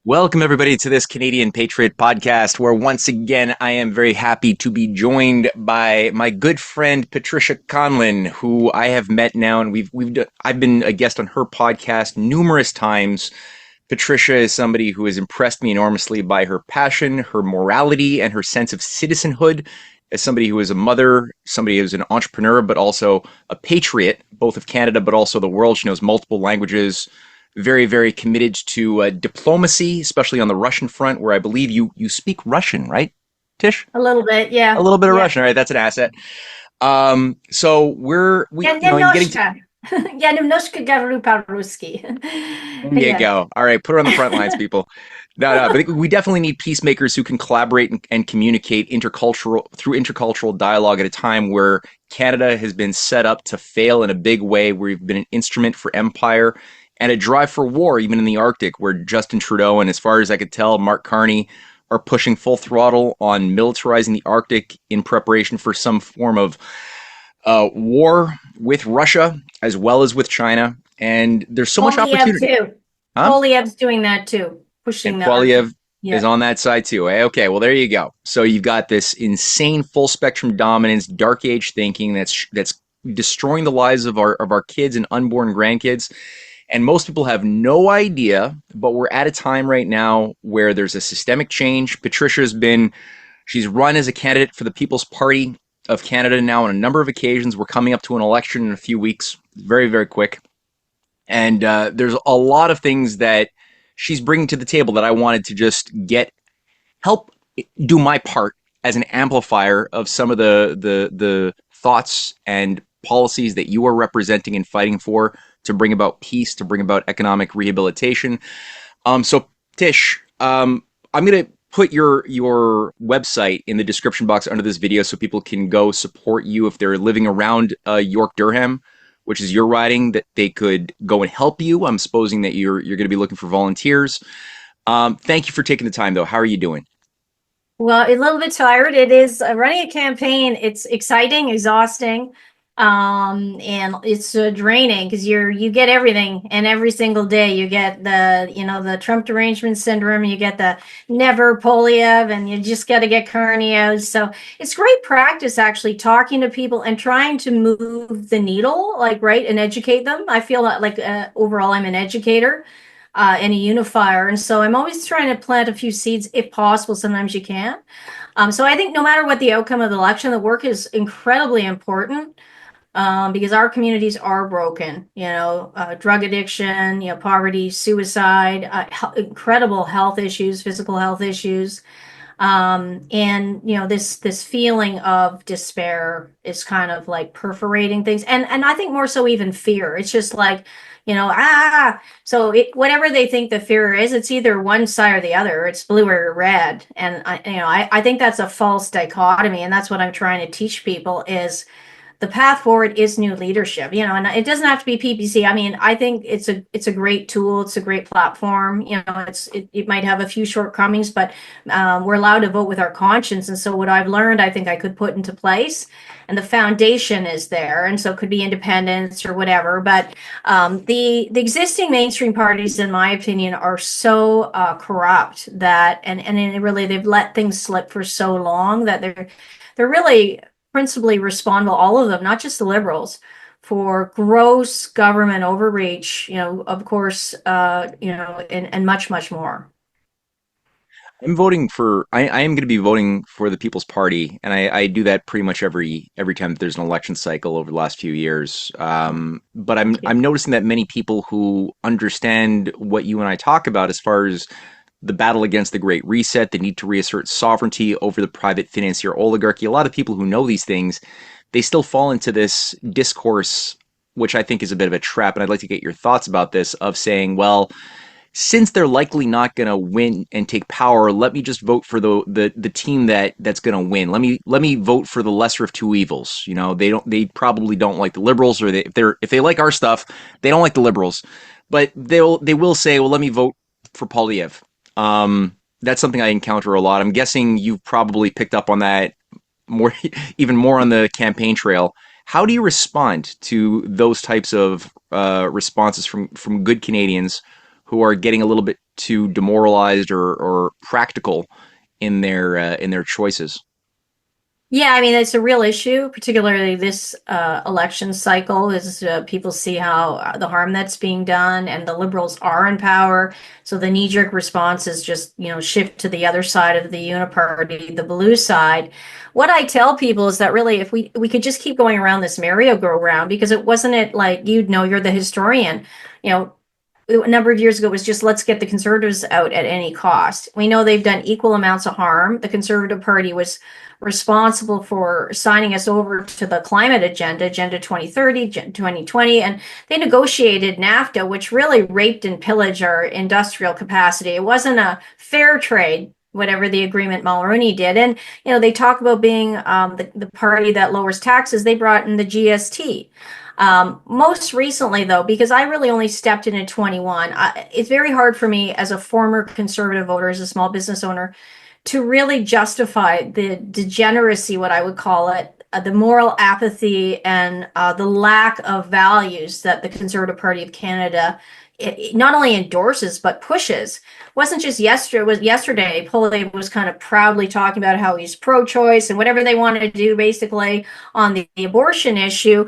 Welcome, everybody, to this Canadian Patriot podcast, where once again I am very happy to be joined by my good friend Patricia Conlin, who I have met now, and I've been a guest on her podcast numerous times. Patricia is somebody who has impressed me enormously by her passion, her morality, and her sense of citizenhood. As somebody who is a mother, somebody who is an entrepreneur, but also a patriot, both of Canada but also the world. She knows multiple languages, very, very committed to diplomacy, especially on the Russian front, where I believe you speak Russian, right, Tish? A little bit, A yeah. little bit of Yeah. Russian, all right? That's an asset. So we Я in getting to немножко. Я немножко говорю по-русски. there you Yeah. go. All right, put her on the front lines, people. No, but we definitely need peacemakers who can collaborate and communicate intercultural dialogue at a time where Canada has been set up to fail in a big way, where we've been an instrument for empire and a drive for war, even in the Arctic, where Justin Trudeau and, as far as I could tell, Mark Carney are pushing full throttle on militarizing the Arctic in preparation for some form of war with Russia as well as with China. And there's so much Polyev opportunity. too. Huh? Polyev's doing that too, And pushing the Arctic. Poiliev is Yeah. on that side too. Eh? Okay, well there you go. So you've got this insane full spectrum dominance, dark age thinking that's destroying the lives of our kids and unborn grandkids. And most people have no idea, but we're at a time right now where there's a systemic change. She's run as a candidate for the People's Party of Canada now on a number of occasions. We're coming up to an election in a few weeks, very, very quick. And there's a lot of things that she's bringing to the table that I wanted to just help do my part as an amplifier of some of the thoughts and policies that you are representing and fighting for to bring about peace, to bring about economic rehabilitation. So Tish, I'm gonna put your website in the description box under this video so people can go support you if they're living around York Durham, which is your riding, that they could go and help you. I'm supposing that you're going to be looking for volunteers. Thank you for taking the time, though. How are you doing? Well, a little bit tired. It is running a campaign. It's exciting, exhausting, and it's draining because you get everything, and every single day you get the Trump derangement syndrome, you get the never Polyev, and you just got to get Carney out. So it's great practice actually talking to people and trying to move the needle, like right, and educate them. I feel like overall I'm an educator and a unifier. And so I'm always trying to plant a few seeds if possible. Sometimes you can. So I think no matter what the outcome of the election, the work is incredibly important because our communities are broken. Drug addiction, poverty, suicide, incredible health issues, physical health issues. And this feeling of despair is kind of like perforating things, and I think more so even fear. It's just like, so whatever they think the fear is, it's either one side or the other. It's blue or red, and I think that's a false dichotomy, and that's what I'm trying to teach people is the path forward is new leadership, and it doesn't have to be PPC. I mean, I think it's a great tool. It's a great platform. It might have a few shortcomings, but we're allowed to vote with our conscience. And so what I've learned, I think I could put into place, and the foundation is there. And so it could be independence or whatever. But the existing mainstream parties, in my opinion, are so corrupt that, and really they've let things slip for so long that they're really principally responsible, all of them, not just the Liberals, for gross government overreach, of course, and much, much more. I am going to be voting for the People's Party, and I do that pretty much every time that there's an election cycle over the last few years. But I'm noticing that many people who understand what you and I talk about as far as the battle against the Great Reset, the need to reassert sovereignty over the private financier oligarchy. A lot of people who know these things, they still fall into this discourse, which I think is a bit of a trap. And I'd like to get your thoughts about this of saying, well, since they're likely not going to win and take power, let me just vote for the team that's going to win. Let me vote for the lesser of two evils. They probably don't like the Liberals, or if they like our stuff, they don't like the Liberals. But they will say, well, let me vote for Polyev. That's something I encounter a lot. I'm guessing you've probably picked up on that more, even more on the campaign trail. How do you respond to those types of responses from good Canadians who are getting a little bit too demoralized or practical in their choices. Yeah, I mean, it's a real issue, particularly this election cycle, is people see how the harm that's being done, and the liberals are in power. So the knee-jerk response is just, shift to the other side of the uniparty, the blue side. What I tell people is that really, if we could just keep going around this merry-go-round, because it wasn't it like, you're the historian, you know, a number of years ago was just let's get the conservatives out at any cost. We know they've done equal amounts of harm. The Conservative Party was responsible for signing us over to the climate agenda 2030, 2020, and they negotiated NAFTA, which really raped and pillaged our industrial capacity. It wasn't a fair trade, whatever the agreement Mulroney did. And, they talk about being the party that lowers taxes. They brought in the GST. Most recently, though, because I really only stepped in 21, it's very hard for me as a former conservative voter, as a small business owner, to really justify the degeneracy, what I would call it, the moral apathy and the lack of values that the Conservative Party of Canada it not only endorses but pushes. It wasn't just yesterday. It was yesterday. Poilievre was kind of proudly talking about how he's pro-choice and whatever they wanted to do, basically on the abortion issue.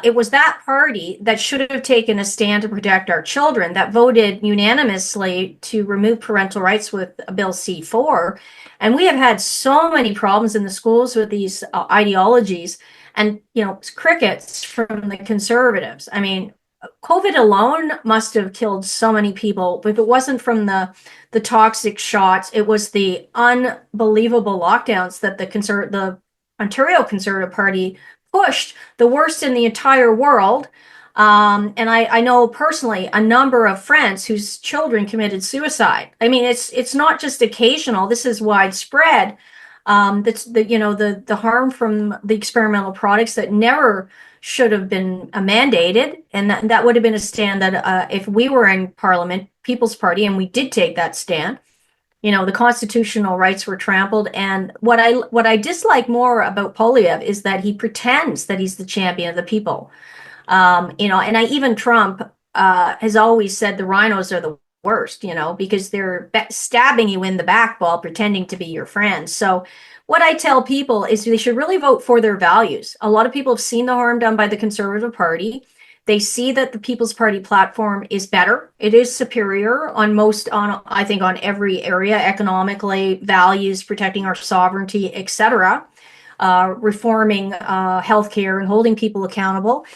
It was that party that should have taken a stand to protect our children that voted unanimously to remove parental rights with Bill C4. And we have had so many problems in the schools with these ideologies and, crickets from the conservatives. I mean, COVID alone must have killed so many people. If it wasn't from the toxic shots, it was the unbelievable lockdowns that the Ontario Conservative Party pushed, the worst in the entire world. And I know personally a number of friends whose children committed suicide. I mean, it's not just occasional. This is widespread. That's the harm from the experimental products that never should have been mandated, and that would have been a stand that if we were in Parliament, People's Party, and we did take that stand, the constitutional rights were trampled. And what I dislike more about Poilievre is that he pretends that he's the champion of the people. Even Trump has always said the rhinos are the worst, because they're stabbing you in the back while pretending to be your friend. So what I tell people is they should really vote for their values. A lot of people have seen the harm done by the Conservative Party. They see that the People's Party platform is better. It is superior I think on every area, economically, values, protecting our sovereignty, etc., reforming healthcare and holding people accountable.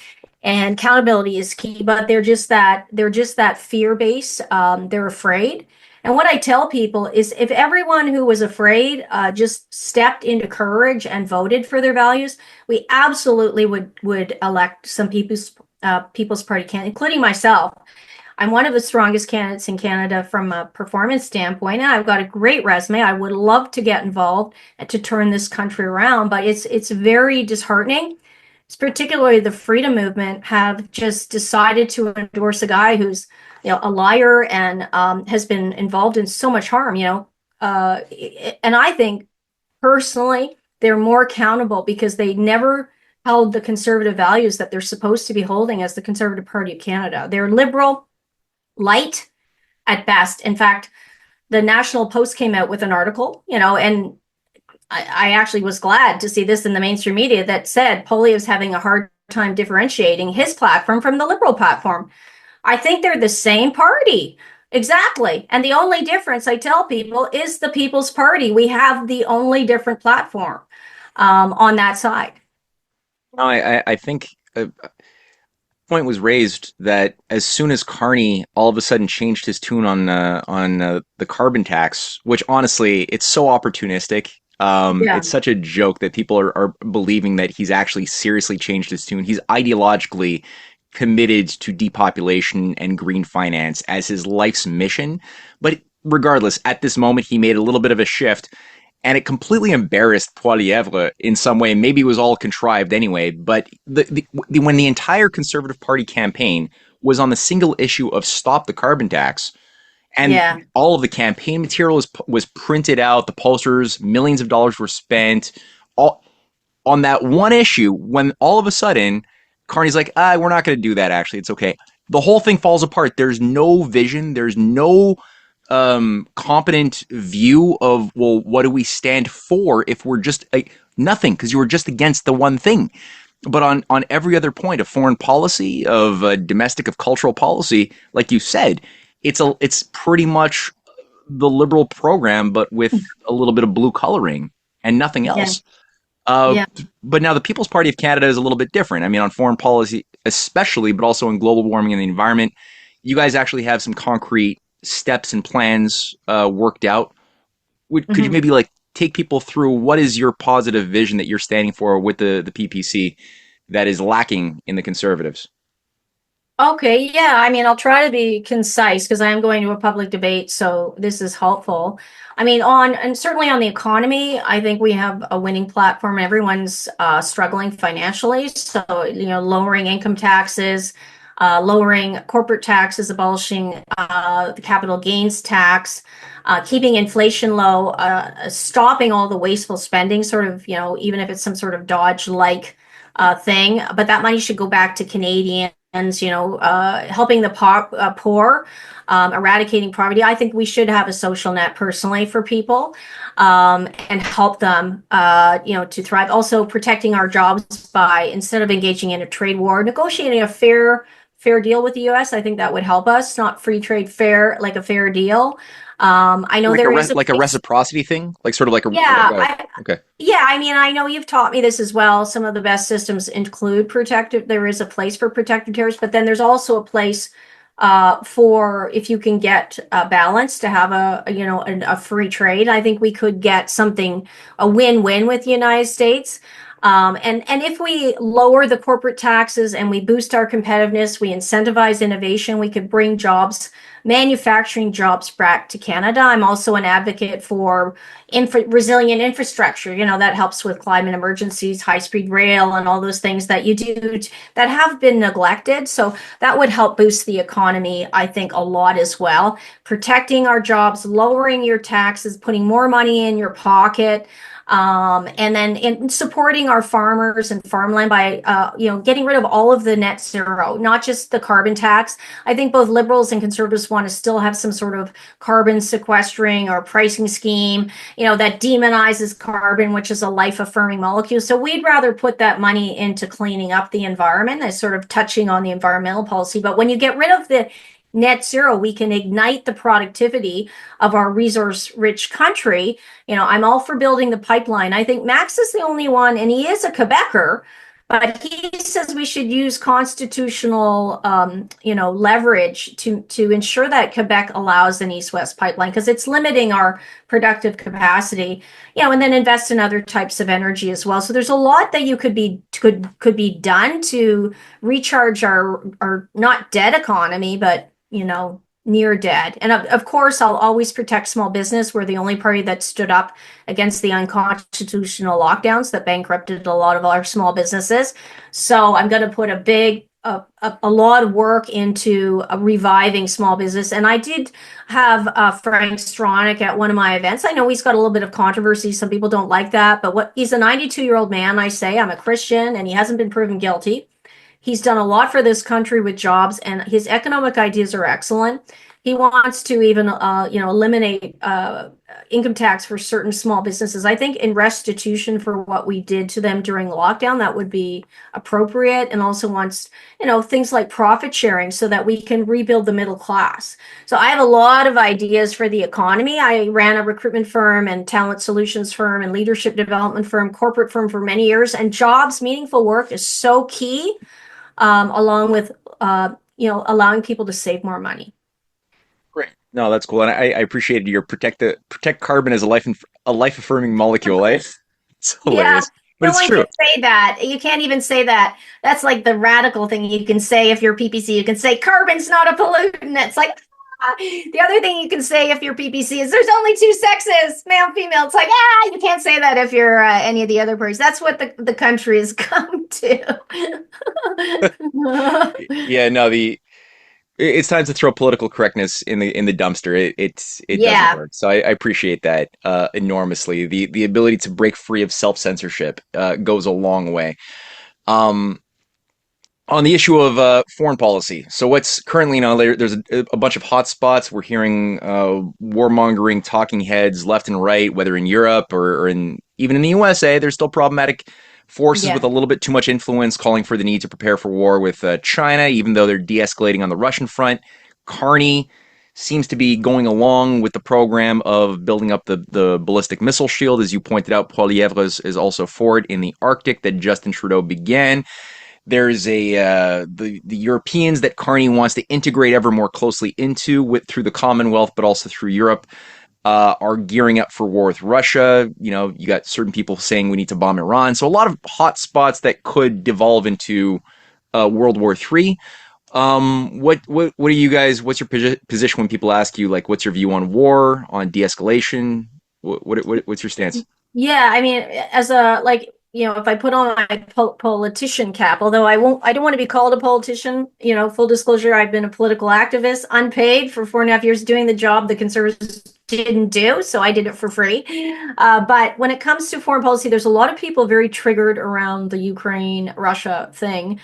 And accountability is key, but they're just that fear base. They're afraid. And what I tell people is if everyone who was afraid just stepped into courage and voted for their values, we absolutely would elect some People's Party candidate, including myself. I'm one of the strongest candidates in Canada from a performance standpoint, and I've got a great resume. I would love to get involved and to turn this country around, but it's very disheartening. It's particularly the freedom movement have just decided to endorse a guy who's a liar and has been involved in so much harm. And I think personally they're more accountable because they never held the conservative values that they're supposed to be holding as the Conservative Party of Canada. They're liberal, light at best. In fact, the National Post came out with an article, and I actually was glad to see this in the mainstream media that said Poilievre's having a hard time differentiating his platform from the Liberal platform. I think they're the same party. Exactly. And the only difference, I tell people, is the People's Party. We have the only different platform on that side. No, I think a point was raised that as soon as Carney all of a sudden changed his tune on the carbon tax, which honestly, it's so opportunistic. Yeah. It's such a joke that people are believing that he's actually seriously changed his tune. He's ideologically committed to depopulation and green finance as his life's mission. But regardless, at this moment, he made a little bit of a shift, and it completely embarrassed Poilievre in some way. Maybe it was all contrived anyway, but when the entire Conservative Party campaign was on the single issue of stop the carbon tax, and Yeah. all of the campaign material was printed out, the posters, millions of dollars were spent all on that one issue, when all of a sudden Carney's like, we're not going to do that, actually. It's okay. The whole thing falls apart. There's no vision. There's no competent view of, well, what do we stand for if we're just nothing, because you were just against the one thing. But on every other point of foreign policy, of domestic, of cultural policy, like you said, it's pretty much the liberal program, but with a little bit of blue coloring and nothing Yeah. else. Uh, Yeah. but now the People's Party of Canada is a little bit different. I mean, on foreign policy, especially, but also in global warming and the environment, you guys actually have some concrete steps and plans worked out. Could you Mhm. maybe like take people through what is your positive vision that you're standing for with the PPC that is lacking in the Conservatives? Okay, yeah. I mean, I'll try to be concise because I am going to a public debate, so this is helpful. I mean, on and certainly on the economy, I think we have a winning platform. Everyone's struggling financially, so lowering income taxes, lowering corporate taxes, abolishing the capital gains tax, keeping inflation low, stopping all the wasteful spending, sort of, even if it's some sort of Dodge-like thing. But that money should go back to Canadians, helping the poor, eradicating poverty. I think we should have a social net personally for people, and help them, to thrive. Also, protecting our jobs by, instead of engaging in a trade war, negotiating a fair deal with the U.S. I think that would help us, not free trade, fair, like a fair deal. I know there is a Like a place. reciprocity thing, like sort of like Yeah, a okay. yeah, I mean, I know you've taught me this as well. Some of the best systems include protective. There is a place for protective tariffs, but then there's also a place for, if you can get a balance, to have a free trade. I think we could get something, a win-win with the United States. And if we lower the corporate taxes and we boost our competitiveness, we incentivize innovation, we could bring jobs, manufacturing jobs, back to Canada. I'm also an advocate for resilient infrastructure. That helps with climate emergencies, high-speed rail, and all those things that you do that have been neglected. So that would help boost the economy, I think, a lot as well. Protecting our jobs, lowering your taxes, putting more money in your pocket. And then in supporting our farmers and farmland by, getting rid of all of the net zero, not just the carbon tax. I think both liberals and conservatives want to still have some sort of carbon sequestering or pricing scheme, that demonizes carbon, which is a life affirming molecule. So we'd rather put that money into cleaning up the environment, as sort of touching on the environmental policy. But when you get rid of the net zero, we can ignite the productivity of our resource rich country. I'm all for building the pipeline. I think Max is the only one, and he is a Quebecer, but he says we should use constitutional, leverage to ensure that Quebec allows an east-west pipeline, because it's limiting our productive capacity. And then invest in other types of energy as well. So there's a lot that you could be done to recharge our not dead economy, but near dead. And of course, I'll always protect small business. We're the only party that stood up against the unconstitutional lockdowns that bankrupted a lot of our small businesses. So I'm going to put a lot of work into reviving small business. And I did have Frank Stronach at one of my events. I know he's got a little bit of controversy. Some people don't like that, but he's a 92-year-old man. I say I'm a Christian, and he hasn't been proven guilty. He's done a lot for this country with jobs, and his economic ideas are excellent. He wants to even, eliminate income tax for certain small businesses. I think in restitution for what we did to them during lockdown, that would be appropriate, and also wants, things like profit sharing so that we can rebuild the middle class. So I have a lot of ideas for the economy. I ran a recruitment firm and talent solutions firm and leadership development firm, corporate firm for many years, and jobs, meaningful work is so key, along with, allowing people to save more money. Great. No, that's cool, and I appreciated your protect carbon as a life affirming molecule. Eh? It's Yeah, hilarious, but no it's one true. can say that. You can't even say that. That's like the radical thing you can say if you're PPC. You can say carbon's not a pollutant. It's like, the other thing you can say if you're PPC is there's only two sexes, male and female. It's like, you can't say that if you're any of the other parties. That's what the country has come to. Yeah, no, the it's time to throw political correctness in the dumpster. It doesn't Yeah. work. So I appreciate that enormously. The ability to break free of self censorship goes a long way. Um, On the issue of foreign policy, so what's currently now there's a bunch of hot spots. We're hearing warmongering talking heads left and right, whether in Europe or in even in the USA. There's still problematic forces with Yeah. a little bit too much influence, calling for the need to prepare for war with China, even though they're de-escalating on the Russian front. Carney seems to be going along with the program of building up the ballistic missile shield, as you pointed out. Poilievre is also for it in the Arctic that Justin Trudeau began. There's the Europeans that Carney wants to integrate ever more closely into with through the Commonwealth, but also through Europe, are gearing up for war with Russia. You know, you got certain people saying we need to bomb Iran. So a lot of hot spots that could devolve into World War III. What are you guys? What's your position when people ask you like, what's your view on war, on de-escalation? What's your stance? Yeah, I mean, as a like, if I put on my politician cap, although I don't want to be called a politician. Full disclosure, I've been a political activist, unpaid for 4.5 years, doing the job the conservatives didn't do, so I did it for free. But when it comes to foreign policy, there's a lot of people very triggered around the Ukraine-Russia thing.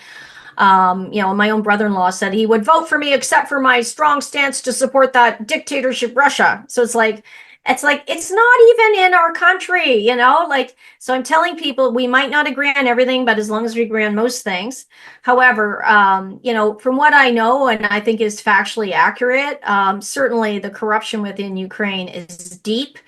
My own brother-in-law said he would vote for me except for my strong stance to support that dictatorship Russia. So it's not even in our country, so I'm telling people we might not agree on everything, but as long as we agree on most things. However, from what I know, and I think is factually accurate, certainly the corruption within Ukraine is deep.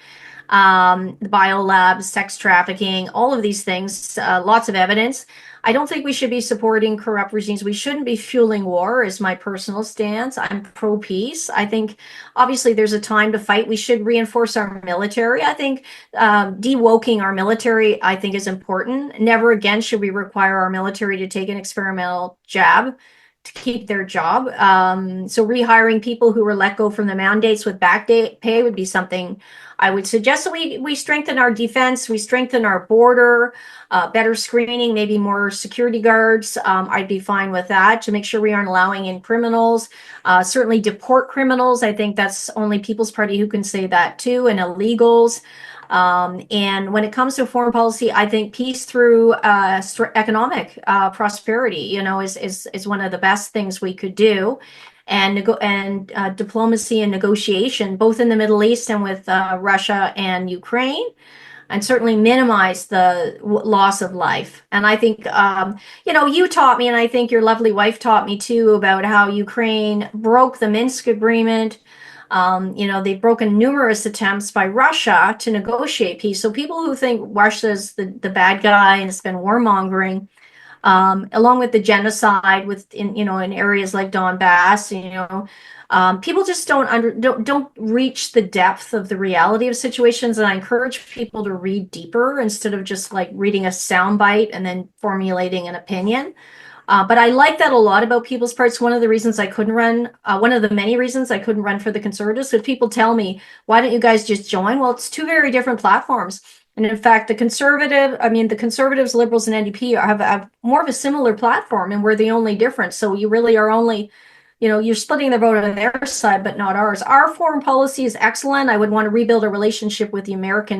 The biolabs, sex trafficking, all of these things, lots of evidence. I don't think we should be supporting corrupt regimes. We shouldn't be fueling war, is my personal stance. I'm pro peace. I think obviously there's a time to fight. We should reinforce our military. I think de-woking our military, I think, is important. Never again should we require our military to take an experimental jab to keep their job. So rehiring people who were let go from the mandates with back pay would be something I would suggest. So we strengthen our defense, we strengthen our border, better screening, maybe more security guards. I'd be fine with that to make sure we aren't allowing in criminals. Certainly deport criminals. I think that's only People's Party who can say that too, and illegals. And when it comes to foreign policy, I think peace through economic prosperity, is one of the best things we could do, and diplomacy and negotiation, both in the Middle East and with Russia and Ukraine, and certainly minimize the loss of life. And I think, you taught me, and I think your lovely wife taught me too, about how Ukraine broke the Minsk agreement. They've broken numerous attempts by Russia to negotiate peace. So people who think Russia's the bad guy and it's been warmongering, along with the genocide in areas like Donbass, people just don't reach the depth of the reality of situations. And I encourage people to read deeper instead of just like reading a soundbite and then formulating an opinion. But I like that a lot about People's Party. One of the reasons I couldn't run, one of the many reasons I couldn't run for the Conservatives, because people tell me, why don't you guys just join? Well, it's two very different platforms. And in fact, the Conservatives, Liberals, and NDP have more of a similar platform, and we're the only difference. So you really are only, you're splitting the vote on their side, but not ours. Our foreign policy is excellent. I would want to rebuild a relationship with the America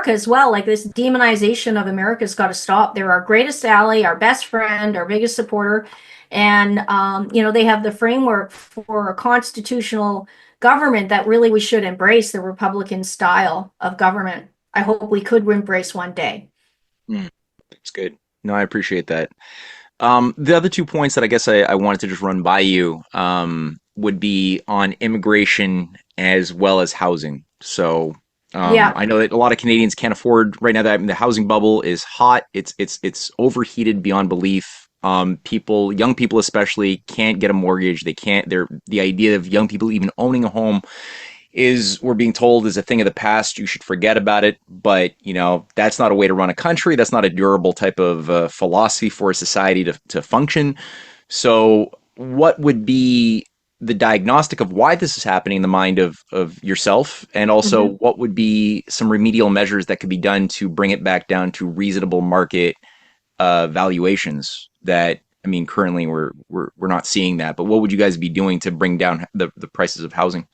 as well. Like, this demonization of America's got to stop. They're our greatest ally, our best friend, our biggest supporter. And, they have the framework for a constitutional government that really we should embrace, the Republican style of government. I hope we could embrace one day. That's good. No, I appreciate that. The other 2 points that I guess I wanted to just run by you would be on immigration as well as housing. So Yeah. I know that a lot of Canadians can't afford right now. That the housing bubble is hot. It's overheated beyond belief. Young people especially, can't get a mortgage. They can't. The idea of young people even owning a home we're being told, is a thing of the past. You should forget about it. But that's not a way to run a country. That's not a durable type of philosophy for a society to function. So what would be the diagnostic of why this is happening in the mind of yourself, and also Mhm. what would be some remedial measures that could be done to bring it back down to reasonable market valuations? That, I mean, currently we're not seeing that, but what would you guys be doing to bring down the prices of housing?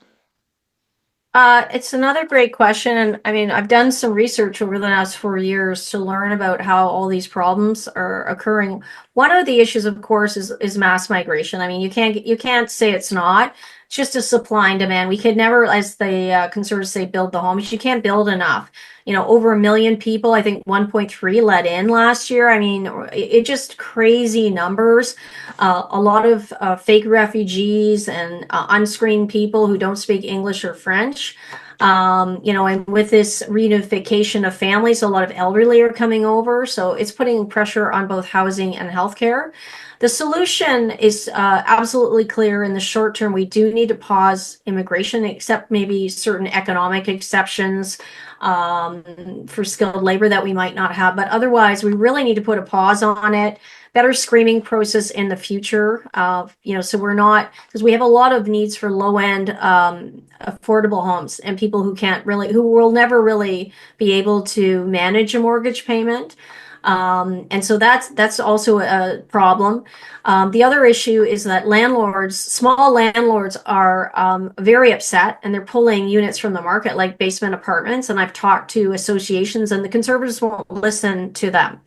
It's another great question. And I mean, I've done some research over the last 4 years to learn about how all these problems are occurring. One of the issues, of course, is mass migration. I mean, you can't say it's not. It's just a supply and demand. We could never, as the conservatives say, build the homes. You can't build enough. Over 1 million people, I think 1.3 let in last year. I mean, it just crazy numbers. A lot of fake refugees and unscreened people who don't speak English or French. And with this reunification of families, a lot of elderly are coming over. So it's putting pressure on both housing and healthcare. The solution is absolutely clear. In the short term, we do need to pause immigration, except maybe certain economic exceptions for skilled labor that we might not have. But otherwise, we really need to put a pause on it. Better screening process in the future. So we're not, because we have a lot of needs for low end affordable homes and people who will never really be able to manage a mortgage payment. And so that's also a problem. The other issue is that small landlords are very upset and they're pulling units from the market like basement apartments. And I've talked to associations and the conservatives won't listen to them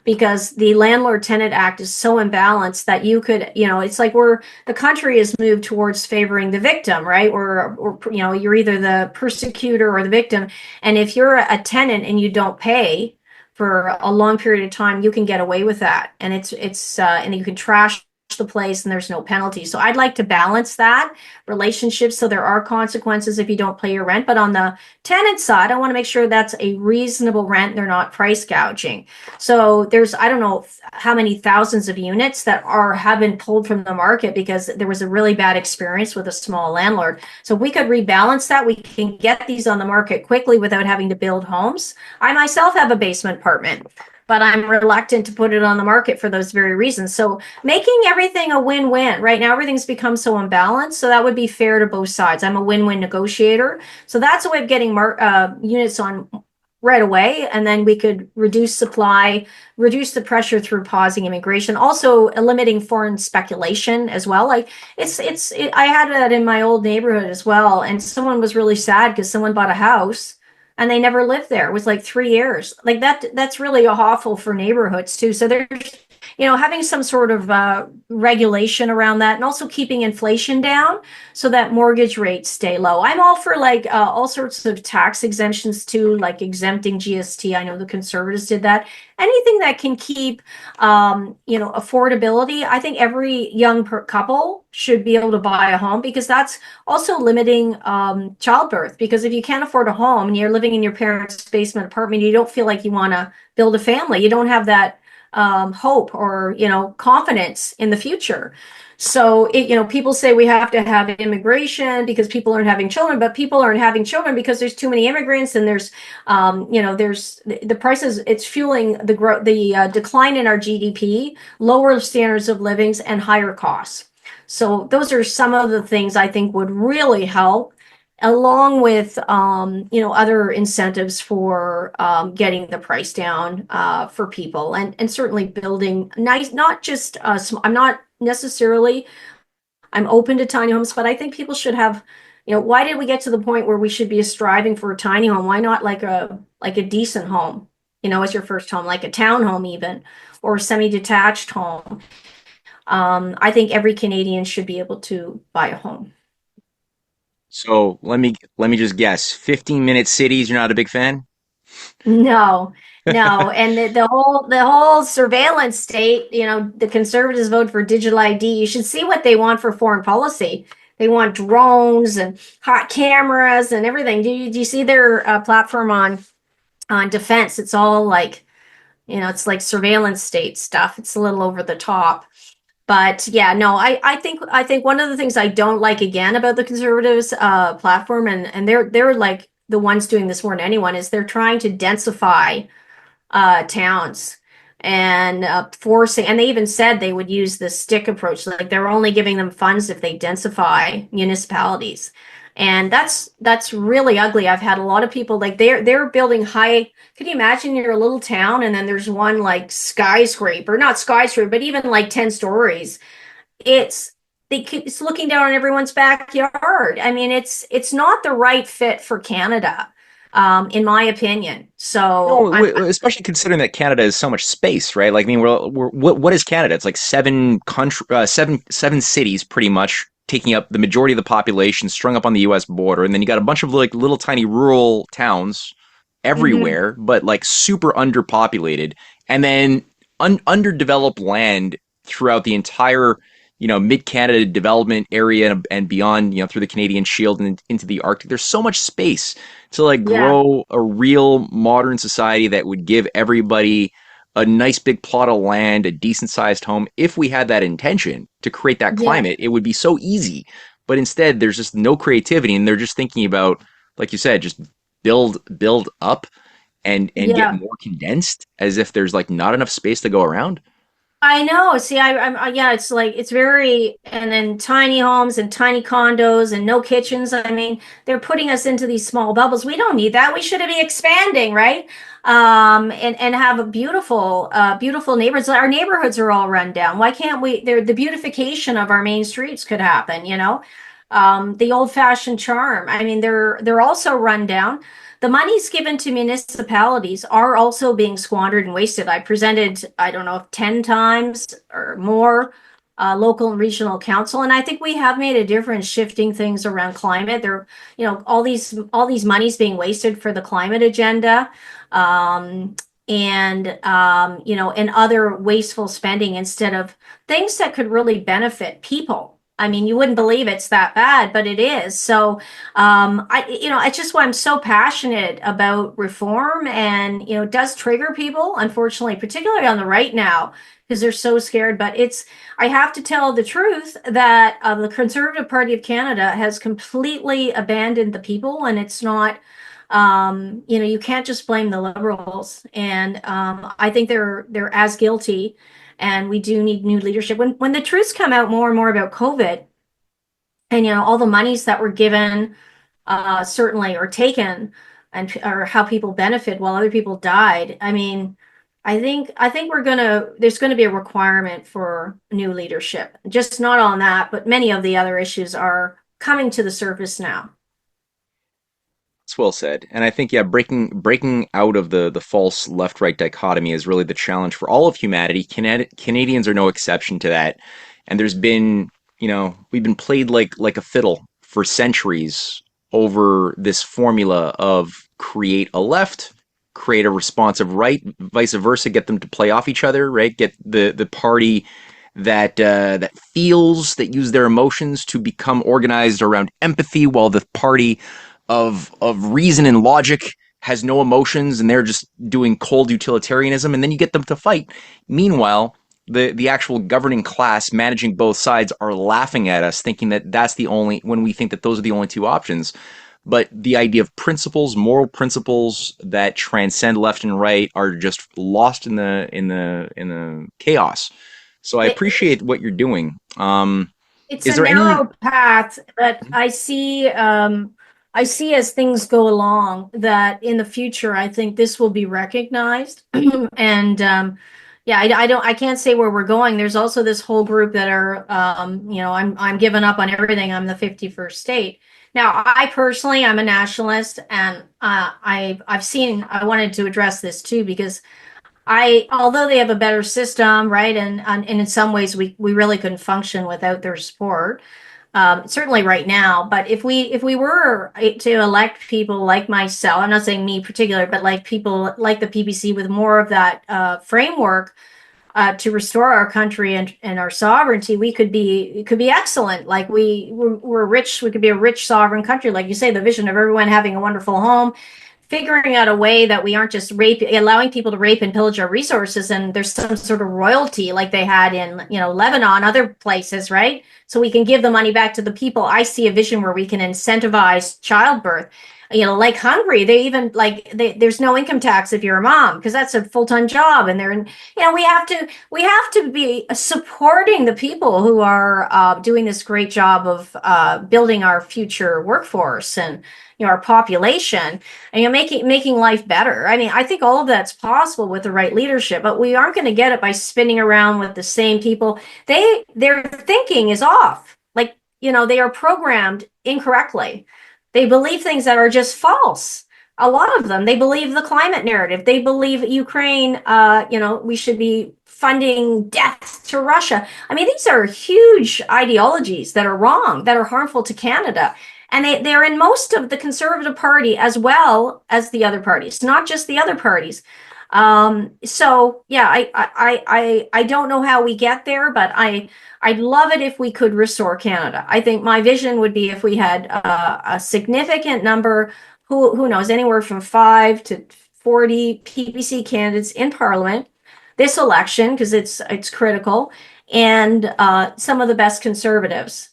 because the Landlord Tenant Act is so imbalanced that it's like the country has moved towards favoring the victim, right? Or you're either the persecutor or the victim. And if you're a tenant and you don't pay for a long period of time, you can get away with that. And and you can trash the place and there's no penalty. So I'd like to balance that relationship so there are consequences if you don't pay your rent. But on the tenant side, I want to make sure that's a reasonable rent. They're not price gouging. So I don't know how many thousands of units that have been pulled from the market because there was a really bad experience with a small landlord. So if we could rebalance that, we can get these on the market quickly without having to build homes. I myself have a basement apartment, but I'm reluctant to put it on the market for those very reasons. So making everything a win-win. Right now, everything's become so imbalanced. So that would be fair to both sides. I'm a win-win negotiator. So that's a way of getting units on right away. And then we could reduce supply, reduce the pressure through pausing immigration, also limiting foreign speculation as well. Like I had that in my old neighborhood as well. And someone was really sad because someone bought a house and they never lived there. It was like 3 years. Like that's really awful for neighborhoods too. So there's, having some sort of regulation around that and also keeping inflation down so that mortgage rates stay low. I'm all for like all sorts of tax exemptions too, like exempting GST. I know the conservatives did that. Anything that can keep, affordability. I think every young couple should be able to buy a home because that's also limiting childbirth. Because if you can't afford a home and you're living in your parents' basement apartment, you don't feel like you want to build a family. You don't have that hope or confidence in the future. So people say we have to have immigration because people aren't having children, but people aren't having children because there's too many immigrants and there's there's the prices. It's fueling the decline in our GDP, lower standards of livings, and higher costs. So those are some of the things I think would really help, along with other incentives for getting the price down for people, and certainly building nice, not just I'm not necessarily, I'm open to tiny homes, but I think people should have, why did we get to the point where we should be striving for a tiny home? Why not like a decent home, as your first home, like a townhome even, or a semi-detached home? I think every Canadian should be able to buy a home. So let me just guess. 15-minute cities, you're not a big fan? No, no. And the whole surveillance state, the conservatives vote for digital ID. You should see what they want for foreign policy. They want drones and hot cameras and everything. Do you see their platform on defense? It's all like, it's like surveillance state stuff. It's a little over the top. But yeah, no, I think one of the things I don't like again about the conservatives platform, and they're like the ones doing this more than anyone, is they're trying to densify towns and forcing, and they even said they would use the stick approach, like they're only giving them funds if they densify municipalities. And that's really ugly. I've had a lot of people like they're building high. Can you imagine you're a little town and then there's one like skyscraper, not skyscraper, but even like 10 stories. It's it's looking down on everyone's backyard. I mean, it's not the right fit for Canada, in my opinion. So No, I'm especially considering that Canada is so much space, right? Like, I mean, what is Canada? It's like seven cities, pretty much taking up the majority of the population, strung up on the U.S. border, and then you got a bunch of like little tiny rural towns Mhm. everywhere, but like super underpopulated, and then underdeveloped land throughout the entire, mid Canada development area and beyond, through the Canadian Shield and into the Arctic. There's so much space to like Yeah, grow a real modern society that would give everybody a nice big plot of land, a decent sized home. If we had that intention to create that yeah, climate, it would be so easy. But instead, there's just no creativity, and they're just thinking about, like you said, just build up and get yeah. more condensed, as if there's like not enough space to go around. I know. See, yeah, it's like it's very, and then tiny homes and tiny condos and no kitchens. I mean, they're putting us into these small bubbles. We don't need that. We should be expanding, right? And have a beautiful neighborhoods. Our neighborhoods are all run down. Why can't we? The beautification of our main streets could happen, you know? The old-fashioned charm. I mean, they're also run down. The monies given to municipalities are also being squandered and wasted. I presented, I don't know, 10 times or more, local and regional council, and I think we have made a difference shifting things around climate. There, all these monies being wasted for the climate agenda, um, and other wasteful spending instead of things that could really benefit people. I mean, you wouldn't believe it's that bad, but it is. So it's just why I'm so passionate about reform, and it does trigger people, unfortunately, particularly on the right now, because they're so scared. But I have to tell the truth that the Conservative Party of Canada has completely abandoned the people, and it's not. You can't just blame the Liberals, and I think they're as guilty, and we do need new leadership. When the truths come out more and more about COVID, and all the monies that were given, certainly, or taken, and or how people benefit while other people died. I mean, I think there's gonna be a requirement for new leadership. Just not on that, but many of the other issues are coming to the surface now. It's well said. And I think, yeah, breaking out of the false left right dichotomy is really the challenge for all of humanity. Canadians are no exception to that. And there's been, we've been played like a fiddle for centuries over this formula of create a left, create a responsive right, vice versa, get them to play off each other, right? Get the party that feels, that use their emotions to become organized around empathy, while the party of reason and logic has no emotions, and they're just doing cold utilitarianism, and then you get them to fight. Meanwhile, the actual governing class managing both sides are laughing at us, thinking that that's the only, when we think that those are the only two options. But the idea of principles, moral principles that transcend left and right, are just lost in the chaos. So I It, appreciate what you're doing. it's Is a there any? narrow path, but I see as things go along that in the future, I think this will be recognized. And yeah, I can't say where we're going. There's also this whole group that are, I'm giving up on everything. I'm the 51st state. Now, I personally, I'm a nationalist, and I wanted to address this too, because although they have a better system, right, and in some ways we really couldn't function without their support. Certainly right now, but if we were to elect people like myself, I'm not saying me in particular, but like people like the PBC with more of that framework to restore our country and our sovereignty, it could be excellent. Like we're rich, we could be a rich sovereign country, like you say, the vision of everyone having a wonderful home, figuring out a way that we aren't just allowing people to rape and pillage our resources, and there's some sort of royalty like they had in Lebanon, other places, right? So we can give the money back to the people. I see a vision where we can incentivize childbirth. Like Hungary, they even like there's no income tax if you're a mom because that's a full-time job, and they're in, we have to be supporting the people who are doing this great job of building our future workforce and our population, and making life better. I mean, I think all of that's possible with the right leadership, but we aren't going to get it by spinning around with the same people. Their thinking is off. Like, they are programmed incorrectly. They believe things that are just false. A lot of them. They believe the climate narrative. They believe Ukraine, we should be funding death to Russia. I mean, these are huge ideologies that are wrong, that are harmful to Canada. And they're in most of the Conservative Party as well as the other parties, not just the other parties. So yeah, I don't know how we get there, but I'd love it if we could restore Canada. I think my vision would be if we had a significant number, who knows, anywhere from 5 to 40 PPC candidates in Parliament this election, because it's critical, and some of the best Conservatives.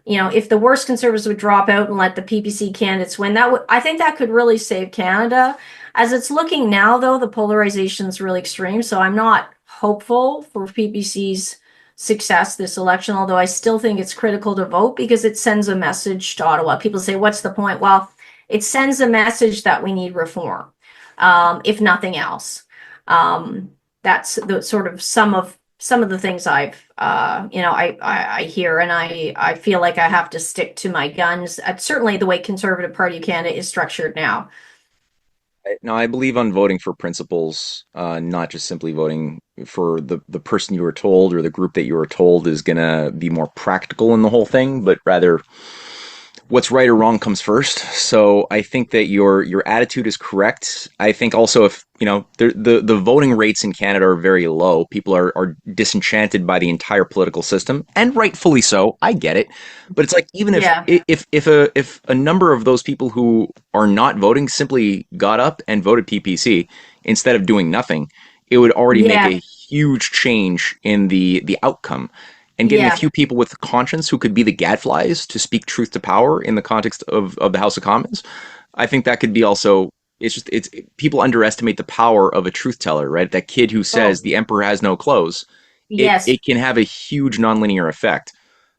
If the worst Conservatives would drop out and let the PPC candidates win, I think that could really save Canada. As it's looking now, though, the polarization is really extreme, so I'm not hopeful for PPC's success this election, although I still think it's critical to vote because it sends a message to Ottawa. People say, what's the point? Well, it sends a message that we need reform, if nothing else. That's the sort of some of the things I hear, and I feel like I have to stick to my guns. Certainly the way Conservative Party Canada is structured now. No, I believe on voting for principles, not just simply voting for the person you were told or the group that you were told is going to be more practical in the whole thing, but rather what's right or wrong comes first. So I think that your attitude is correct. I think also if the voting rates in Canada are very low, people are disenchanted by the entire political system, and rightfully so. I get it, but it's like even if Yeah, if a number of those people who are not voting simply got up and voted PPC instead of doing nothing, it would already make yeah, a huge change in the outcome, and getting a yeah, few people with conscience who could be the gadflies to speak truth to power in the context of the House of Commons. I think that could be also. It's people underestimate the power of a truth teller, right? That kid who says oh, the emperor has no clothes, yes, it can have a huge nonlinear effect.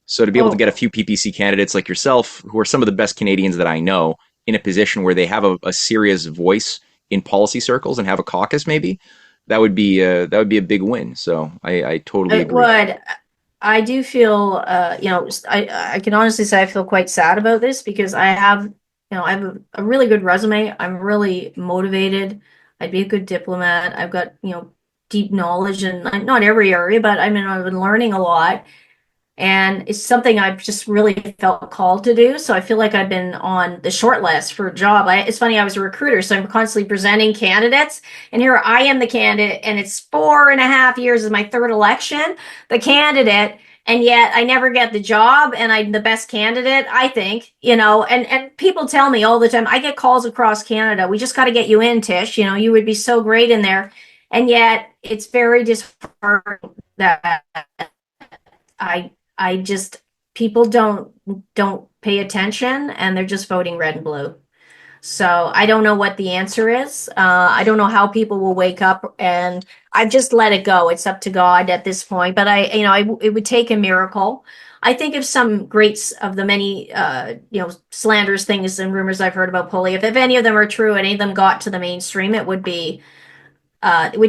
So to be able to oh, get a few PPC candidates like yourself, who are some of the best Canadians that I know, in a position where they have a serious voice in policy circles and have a caucus, maybe that would be a big win. So I totally it agree. would. I do feel, I can honestly say I feel quite sad about this because I have a really good resume. I'm really motivated. I'd be a good diplomat. I've got, deep knowledge in not every area, but I mean, I've been learning a lot. And it's something I've just really felt called to do. So I feel like I've been on the short list for a job. It's funny, I was a recruiter, so I'm constantly presenting candidates, and here I am the candidate, and it's 4.5 years is my third election, the candidate, and yet I never get the job, and I'm the best candidate, I think, and people tell me all the time, I get calls across Canada, we just got to get you in, Tish, you would be so great in there. And yet it's very disheartening that I just people don't pay attention and they're just voting red and blue. So I don't know what the answer is. I don't know how people will wake up, and I've just let it go. It's up to God at this point. But it would take a miracle. I think if some greats of the many, slanders, things, and rumors I've heard about Pulley, if any of them are true, any of them got to the mainstream, it would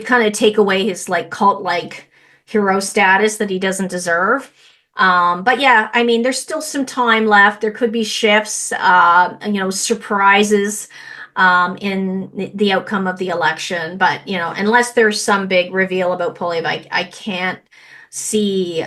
kind of take away his like cult like hero status that he doesn't deserve. But yeah, I mean, there's still some time left. There could be shifts, surprises in the outcome of the election. But unless there's some big reveal about Polyev, I can't see.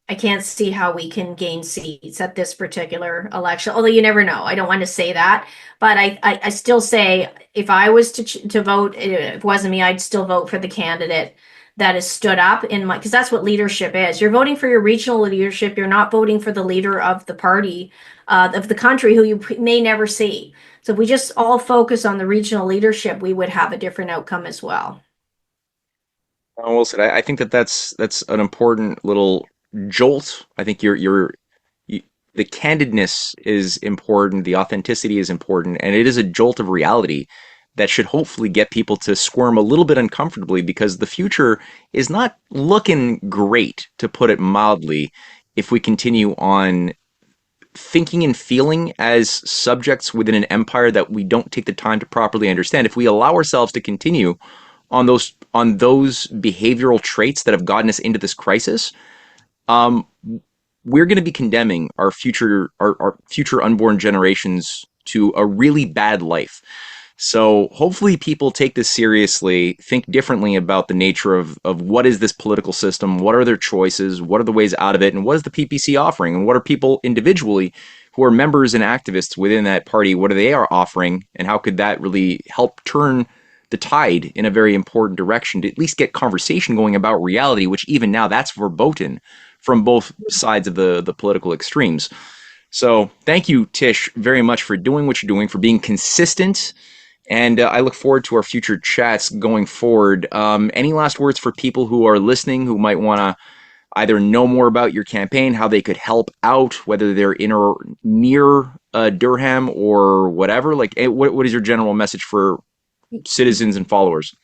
I can't see how we can gain seats at this particular election. Although you never know. I don't want to say that, but I still say if I was to vote, if it wasn't me, I'd still vote for the candidate that has stood up in my, because that's what leadership is. You're voting for your regional leadership. You're not voting for the leader of the party, of the country, who you may never see. So if we just all focus on the regional leadership, we would have a different outcome as well. Wilson, I think that's an important little jolt. I think the candidness is important, the authenticity is important, and it is a jolt of reality that should hopefully get people to squirm a little bit uncomfortably because the future is not looking great, to put it mildly, if we continue on thinking and feeling as subjects within an empire that we don't take the time to properly understand. If we allow ourselves to continue on those behavioral traits that have gotten us into this crisis, um, we're going to be condemning our future unborn generations to a really bad life. So hopefully people take this seriously, think differently about the nature of what is this political system, what are their choices, what are the ways out of it, and what is the PPC offering, and what are people individually who are members and activists within that party, what are they are offering, and how could that really help turn the tide in a very important direction to at least get conversation going about reality, which even now that's verboten from both sides of the political extremes. So thank you, Tish, very much for doing what you're doing, for being consistent, and I look forward to our future chats going forward. Any last words for people who are listening who might want to either know more about your campaign, how they could help out, whether they're in or near Durham or whatever? Like, what is your general message for citizens and followers?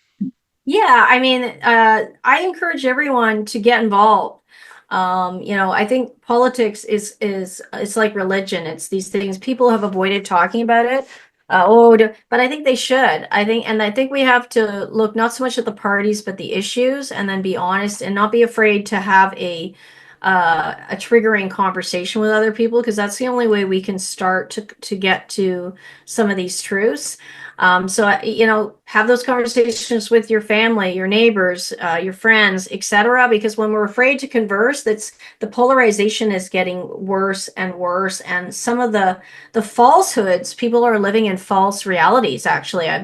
Yeah, I mean, I encourage everyone to get involved. I think politics is it's like religion. It's these things people have avoided talking about it. But I think they should. I think we have to look not so much at the parties, but the issues, and then be honest and not be afraid to have a triggering conversation with other people, because that's the only way we can start to get to some of these truths. Have those conversations with your family, your neighbors, your friends, etc. Because when we're afraid to converse, that's the polarization is getting worse and worse. And some of the falsehoods, people are living in false realities. Actually, I've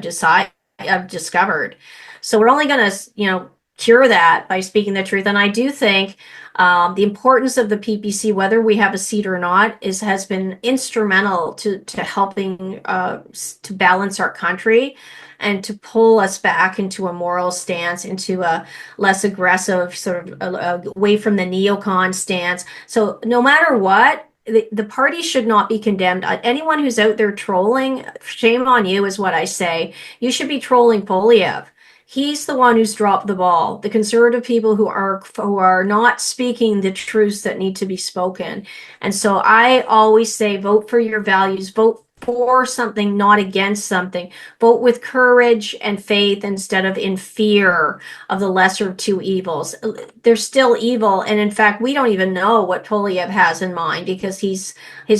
discovered. So we're only going to, cure that by speaking the truth. And I do think the importance of the PPC, whether we have a seat or not, has been instrumental to helping to balance our country and to pull us back into a moral stance, into a less aggressive sort of away from the neocon stance. So no matter what, the party should not be condemned. Anyone who's out there trolling, shame on you, is what I say. You should be trolling Polyev. He's the one who's dropped the ball. The conservative people who are not speaking the truths that need to be spoken. And so I always say, vote for your values, vote for something, not against something. Vote with courage and faith instead of in fear of the lesser of two evils. They're still evil, and in fact, we don't even know what Polyev has in mind, because his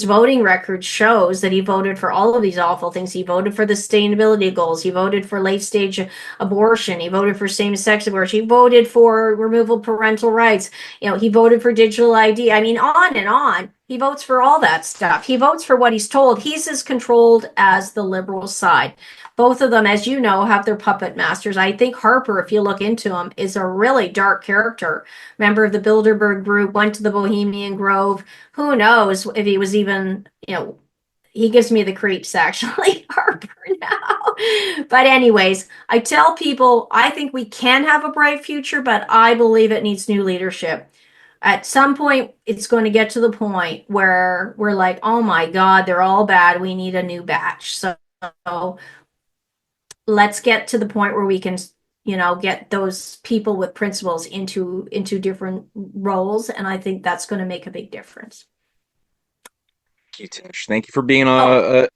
voting record shows that he voted for all of these awful things. He voted for the sustainability goals. He voted for late stage abortion. He voted for same-sex abortion. He voted for removal of parental rights. He voted for digital ID. I mean, on and on. He votes for all that stuff. He votes for what he's told. He's as controlled as the liberal side. Both of them, as you know, have their puppet masters. I think Harper, if you look into him, is a really dark character. Member of the Bilderberg group, went to the Bohemian Grove. Who knows if he was even, he gives me the creeps, actually, Harper now. But anyways, I tell people, I think we can have a bright future, but I believe it needs new leadership. At some point, it's going to get to the point where we're like, oh my God, they're all bad. We need a new batch. So let's get to the point where we can, get those people with principles into different roles. And I think that's going to make a big difference. Thank you, Tish. Thank you for being Oh,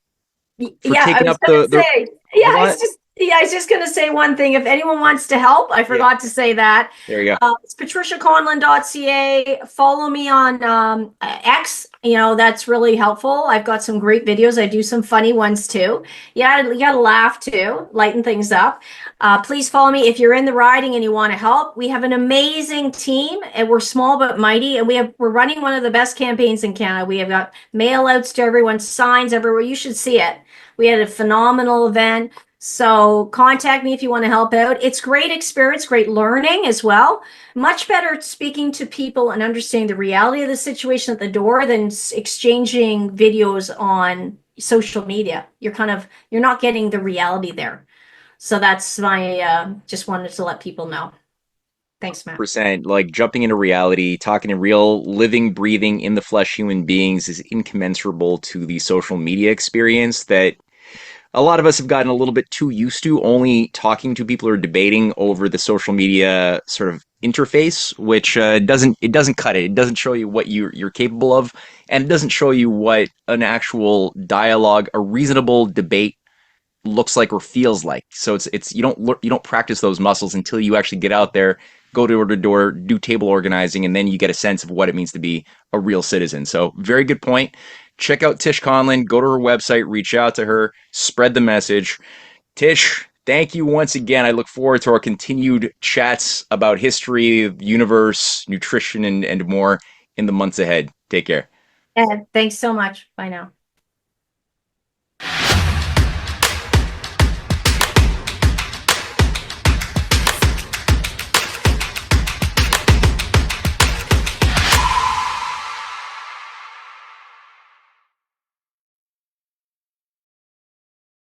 for yeah, I taking was up gonna the say, hold on. I was just gonna say one thing. If anyone wants to help, I Yeah, forgot to say that. there you go. It's patriciaconlin.ca. Follow me on X. That's really helpful. I've got some great videos. I do some funny ones too. Yeah, you gotta laugh too, lighten things up. Please follow me if you're in the riding and you want to help. We have an amazing team, and we're small but mighty, and we're running one of the best campaigns in Canada. We have got mail outs to everyone, signs everywhere. You should see it. We had a phenomenal event. So contact me if you want to help out. It's great experience, great learning as well. Much better speaking to people and understanding the reality of the situation at the door than exchanging videos on social media. You're not getting the reality there. So that's my, just wanted to let people know. Thanks, Matt. Percent like jumping into reality, talking to real, living, breathing, in the flesh human beings is incommensurable to the social media experience that a lot of us have gotten a little bit too used to only talking to people or debating over the social media sort of interface, which doesn't cut it. It doesn't show you what you're capable of, and it doesn't show you what an actual dialogue, a reasonable debate looks like or feels like. So it's you don't practice those muscles until you actually get out there, go door to door, do table organizing, and then you get a sense of what it means to be a real citizen. So very good point. Check out Tish Conlin. Go to her website, reach out to her, spread the message. Tish, thank you once again. I look forward to our continued chats about history, the universe, nutrition, and more in the months ahead. Take care. Yeah, thanks so much. Bye now.